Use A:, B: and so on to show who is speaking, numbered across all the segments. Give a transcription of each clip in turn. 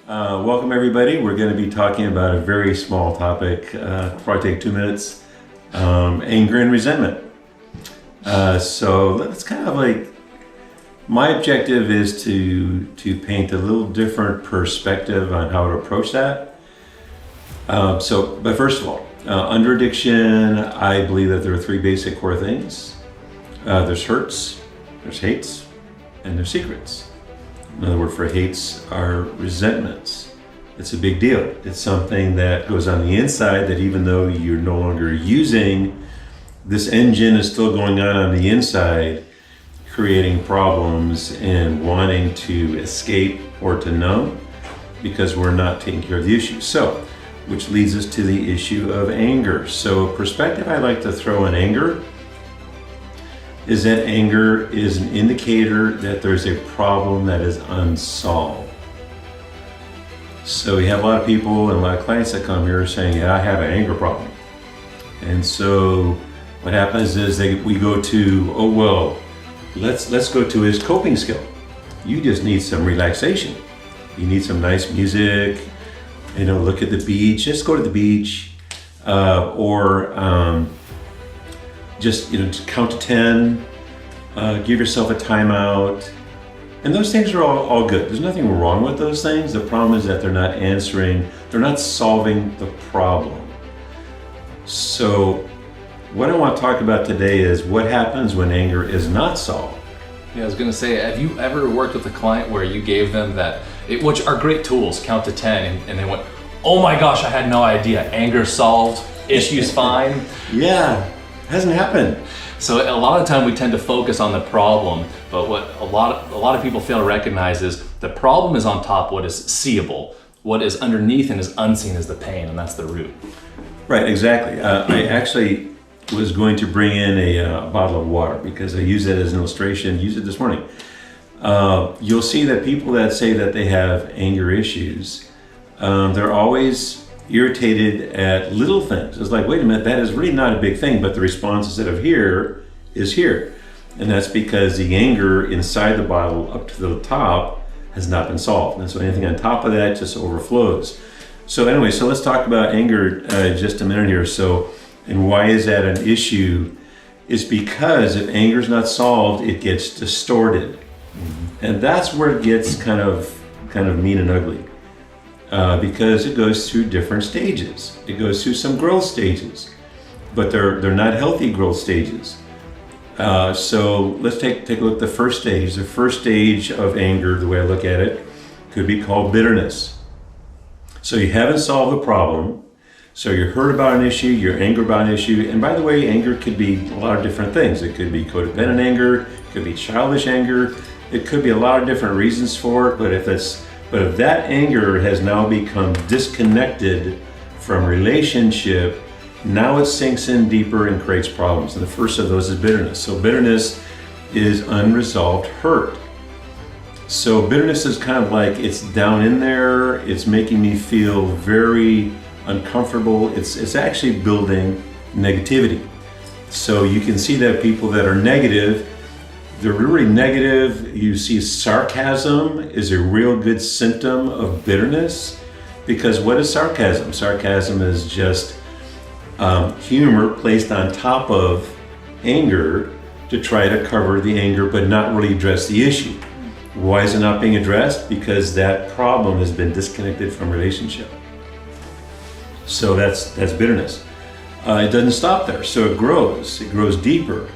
A: Welcome everybody. We're going to be talking about a very small topic, probably take 2 minutes, anger and resentment. So let's kind of my objective is to paint a little different perspective on how to approach that. But first of all, under addiction, I believe that there are 3 basic core things. There's hurts, there's hates, and there's secrets. Another word for hates are resentments. It's a big deal. It's something that goes on the inside that even though you're no longer using, this engine is still going on the inside, creating problems and wanting to escape or to numb because we're not taking care of the issue. So, which leads us to the issue of anger. So, perspective I like to throw on anger is that anger is an indicator that there's a problem that is unsolved. So we have a lot of people and a lot of clients that come here saying, yeah, I have an anger problem. And so what happens is we go to, oh, well, let's go to his coping skill. You just need some relaxation. You need some nice music, look at the beach, just go to the beach, just count to 10, give yourself a timeout. And those things are all good. There's nothing wrong with those things. The problem is that they're not solving the problem. So what I want to talk about today is what happens when anger is not solved.
B: Yeah, I was gonna say, have you ever worked with a client where you gave them which are great tools, count to 10, and they went, oh my gosh, I had no idea, anger solved, issues fine?
A: Yeah. Hasn't happened.
B: So a lot of the time we tend to focus on the problem, but what a lot of people fail to recognize is the problem is on top, what is seeable. What is underneath and is unseen is the pain, and that's the root.
A: Right, exactly. I actually was going to bring in a bottle of water because I use it as an illustration, used it this morning. You'll see that people that say that they have anger issues, they're always irritated at little things. It's like, wait a minute, that is really not a big thing, but the response instead of here is here. And that's because the anger inside the bottle up to the top has not been solved. And so anything on top of that just overflows. So anyway, so let's talk about anger just a minute here. So, and why is that an issue? Is because if anger is not solved, it gets distorted. Mm-hmm. And that's where it gets kind of mean and ugly. Because it goes through different stages. It goes through some growth stages, but they're not healthy growth stages. So let's take a look at the first stage. The first stage of anger, the way I look at it, could be called bitterness. So you haven't solved the problem. So you're hurt about an issue, you're angry about an issue. And by the way, anger could be a lot of different things. It could be codependent anger, it could be childish anger. It could be a lot of different reasons for it, but if that anger has now become disconnected from relationship, now it sinks in deeper and creates problems. And the first of those is bitterness. So bitterness is unresolved hurt. So bitterness is kind of like it's down in there, it's making me feel very uncomfortable. It's actually building negativity. So you can see that people that are negative, they're really negative. You see sarcasm is a real good symptom of bitterness, because what is sarcasm? Sarcasm is just humor placed on top of anger to try to cover the anger but not really address the issue. Why is it not being addressed? Because that problem has been disconnected from relationship. So that's bitterness. It doesn't stop there, so it grows deeper.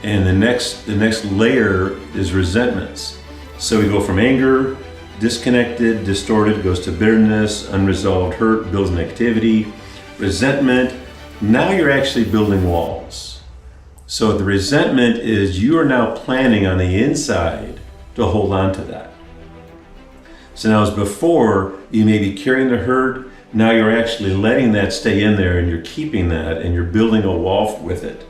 A: And the next layer is resentments. So we go from anger, disconnected, distorted, goes to bitterness, unresolved hurt, builds negativity, resentment. Now you're actually building walls. So the resentment is you are now planning on the inside to hold on to that. So now as before, you may be carrying the hurt, now you're actually letting that stay in there and you're keeping that and you're building a wall with it.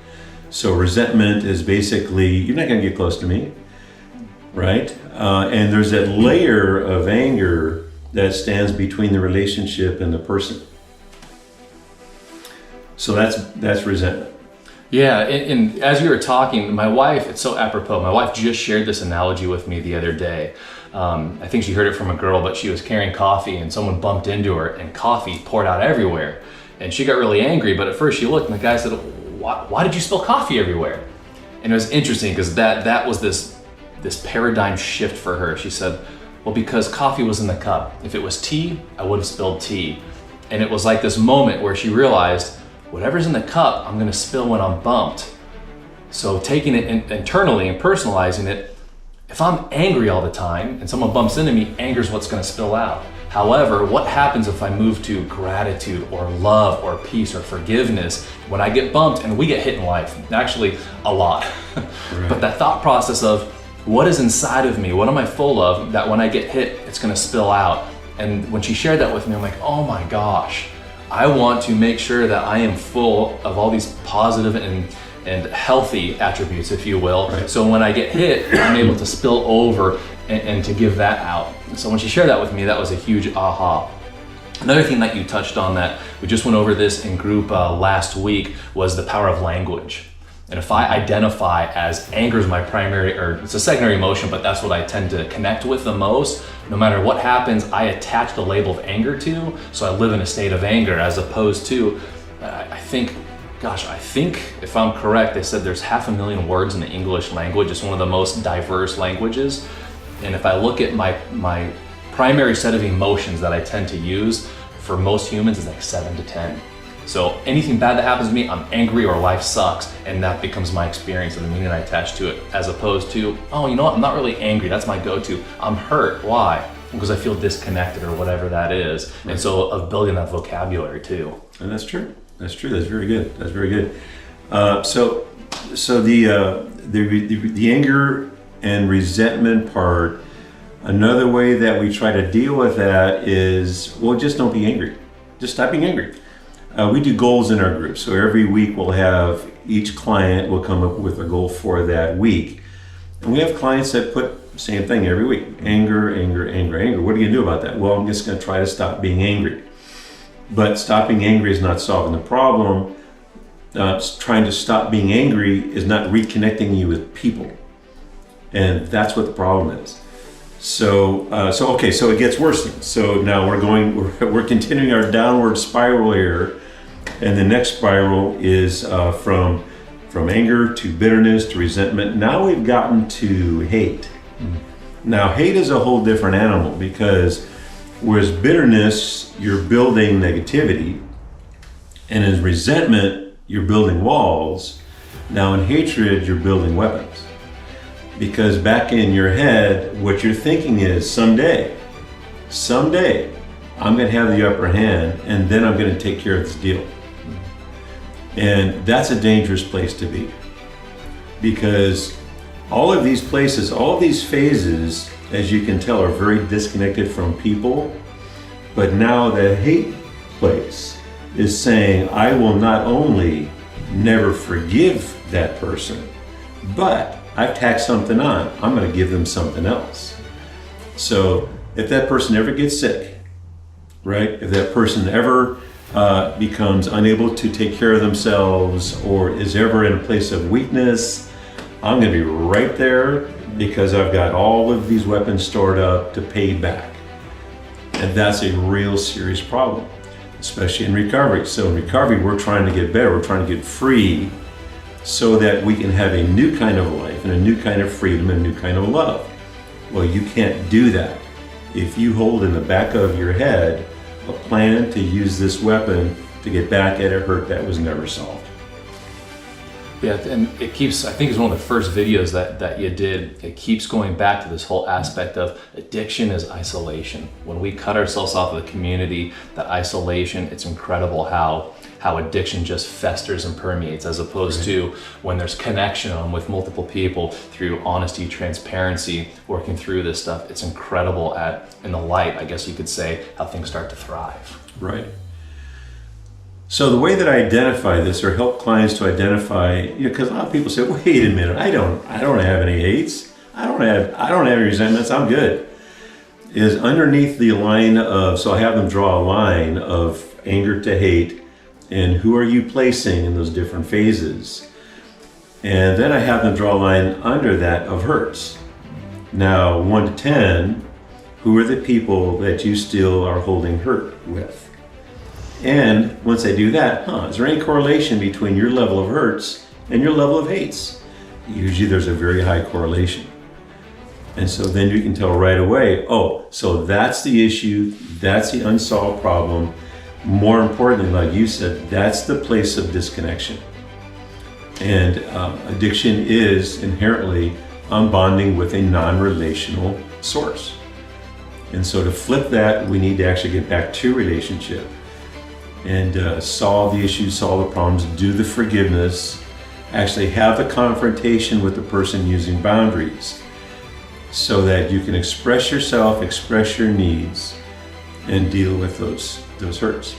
A: So resentment is basically, you're not going to get close to me, right? And there's that layer of anger that stands between the relationship and the person. So that's resentment.
B: Yeah, and as you were talking, my wife, it's so apropos, my wife just shared this analogy with me the other day. I think she heard it from a girl, but she was carrying coffee and someone bumped into her and coffee poured out everywhere. And she got really angry, but at first she looked and the guy said, why did you spill coffee everywhere? And it was interesting because that was this paradigm shift for her. She said, well, because coffee was in the cup. If it was tea, I would have spilled tea. And it was like this moment where she realized, whatever's in the cup, I'm gonna spill when I'm bumped. So taking it internally and personalizing it, if I'm angry all the time and someone bumps into me, anger's what's gonna spill out. However, what happens if I move to gratitude or love or peace or forgiveness when I get bumped? And we get hit in life, actually a lot. Right. But that thought process of what is inside of me, what am I full of, that when I get hit, it's gonna spill out. And when she shared that with me, I'm like, oh my gosh, I want to make sure that I am full of all these positive and healthy attributes, if you will. Right. So when I get hit, I'm able to spill over and to give that out. So when she shared that with me, that was a huge aha. Another thing that you touched on that we just went over this in group last week was the power of language. And if I identify as anger is my primary, or it's a secondary emotion, but that's what I tend to connect with the most, no matter what happens, I attach the label of anger to, so I live in a state of anger, as opposed to, I think if I'm correct, they said there's 500,000 words in the English language. It's one of the most diverse languages. And if I look at my primary set of emotions that I tend to use, for most humans is like 7 to 10. So anything bad that happens to me, I'm angry or life sucks, and that becomes my experience and the meaning I attach to it, as opposed to, oh, you know what, I'm not really angry, that's my go-to. I'm hurt, why? Because I feel disconnected or whatever that is. Right. And so of building that vocabulary too.
A: And that's true, that's very good, that's very good. So the anger and resentment part, another way that we try to deal with that is, well, just don't be angry. Just stop being angry. We do goals in our group. So every week we'll have, each client will come up with a goal for that week. And we have clients that put the same thing every week. Anger, anger, anger, anger. What are you gonna do about that? Well, I'm just gonna try to stop being angry. But stopping angry is not solving the problem. Trying to stop being angry is not reconnecting you with people. And that's what the problem is. So it gets worse then. So now we're continuing our downward spiral here, and the next spiral is from anger to bitterness to resentment. Now we've gotten to hate. Now hate is a whole different animal, because whereas bitterness, you're building negativity, and in resentment, you're building walls. Now in hatred, you're building weapons. Because back in your head, what you're thinking is, someday, I'm gonna have the upper hand, and then I'm gonna take care of this deal. And that's a dangerous place to be. Because all of these places, all of these phases, as you can tell, are very disconnected from people. But now the hate place is saying, I will not only never forgive that person, but I've tacked something on. I'm going to give them something else. So if that person ever gets sick, right? If that person ever becomes unable to take care of themselves or is ever in a place of weakness, I'm going to be right there, because I've got all of these weapons stored up to pay back. And that's a real serious problem, especially in recovery. So in recovery, we're trying to get better. We're trying to get free, so that we can have a new kind of life and a new kind of freedom and a new kind of love. Well, you can't do that if you hold in the back of your head a plan to use this weapon to get back at a hurt that was never solved.
B: Yeah, and it keeps, I think it's one of the first videos that you did, it keeps going back to this whole aspect of addiction is isolation. When we cut ourselves off of the community, that isolation, it's incredible how addiction just festers and permeates, as opposed to when there's connection with multiple people through honesty, transparency, working through this stuff. It's incredible in the light, I guess you could say, how things start to thrive.
A: Right. So the way that I identify this, or help clients to identify, because a lot of people say, wait a minute, I don't have any hates. I don't have any resentments, I'm good. Is underneath the line of, so I have them draw a line of anger to hate, and who are you placing in those different phases? And then I have them draw a line under that of hurts. Now, 1 to 10, who are the people that you still are holding hurt with? And once I do that, is there any correlation between your level of hurts and your level of hates? Usually there's a very high correlation. And so then you can tell right away, oh, so that's the issue, that's the unsolved problem. More importantly, like you said, that's the place of disconnection. And addiction is inherently unbonding with a non-relational source. And so to flip that, we need to actually get back to relationship and solve the issues, solve the problems, do the forgiveness, actually have the confrontation with the person using boundaries so that you can express yourself, express your needs, and deal with those hurts.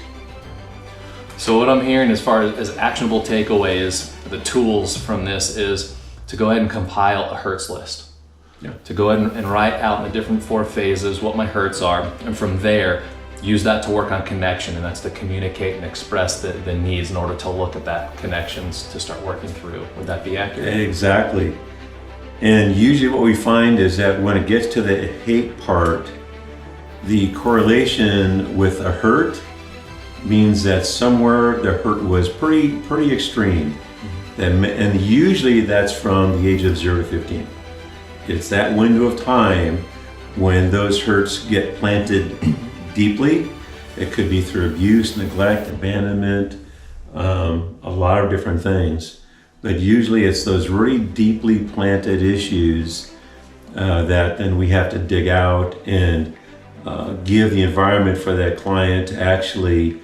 B: So what I'm hearing as far as actionable takeaways, the tools from this is to go ahead and compile a hurts list.
A: Yeah.
B: To go ahead and write out in the different 4 phases what my hurts are, and from there, use that to work on connection, and that's to communicate and express the needs in order to look at that connections to start working through. Would that be accurate?
A: Exactly. And usually what we find is that when it gets to the hate part, the correlation with a hurt means that somewhere the hurt was pretty extreme. And usually that's from the age of 0 to 15. It's that window of time when those hurts get planted deeply. It could be through abuse, neglect, abandonment, a lot of different things. But usually it's those really deeply planted issues that then we have to dig out and give the environment for that client to actually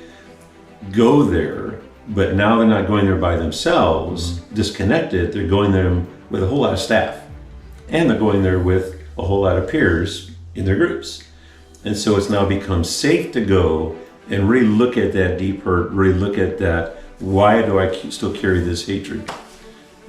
A: go there. But now they're not going there by themselves, disconnected. They're going there with a whole lot of staff. And they're going there with a whole lot of peers in their groups. And so it's now become safe to go and really look at that deep hurt, really look at that, why do I still carry this hatred?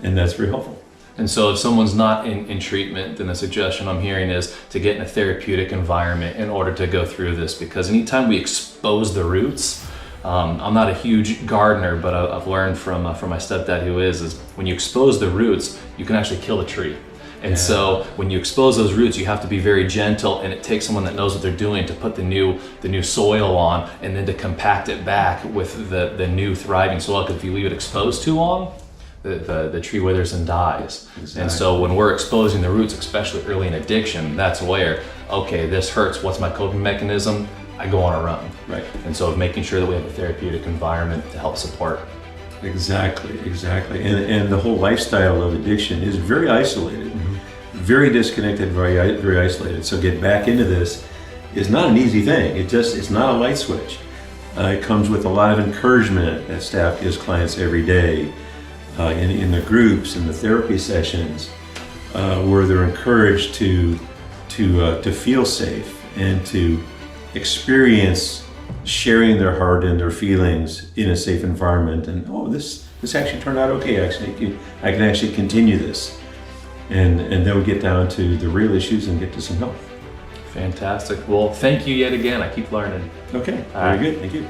A: And that's very helpful.
B: And so if someone's not in treatment, then the suggestion I'm hearing is to get in a therapeutic environment in order to go through this, because anytime we expose the roots, I'm not a huge gardener, but I've learned from my stepdad who is when you expose the roots, you can actually kill the tree. And so when you expose those roots, you have to be very gentle, and it takes someone that knows what they're doing to put the new soil on and then to compact it back with the new thriving soil. Because if you leave it exposed too long, the tree withers and dies. Exactly. And so when we're exposing the roots, especially early in addiction, that's where, okay, this hurts. What's my coping mechanism? I go on a run. Right. And so making sure that we have a therapeutic environment to help support.
A: Exactly. And the whole lifestyle of addiction is very isolated, very disconnected, very isolated. So get back into this is not an easy thing. It's not a light switch. It comes with a lot of encouragement that staff gives clients every day in the groups, in the therapy sessions, where they're encouraged to feel safe and to experience sharing their heart and their feelings in a safe environment. And this actually turned out okay. Actually, I can actually continue this, and then we get down to the real issues and get to some help.
B: Fantastic. Well, thank you yet again. I keep learning.
A: Okay, very good. Thank you.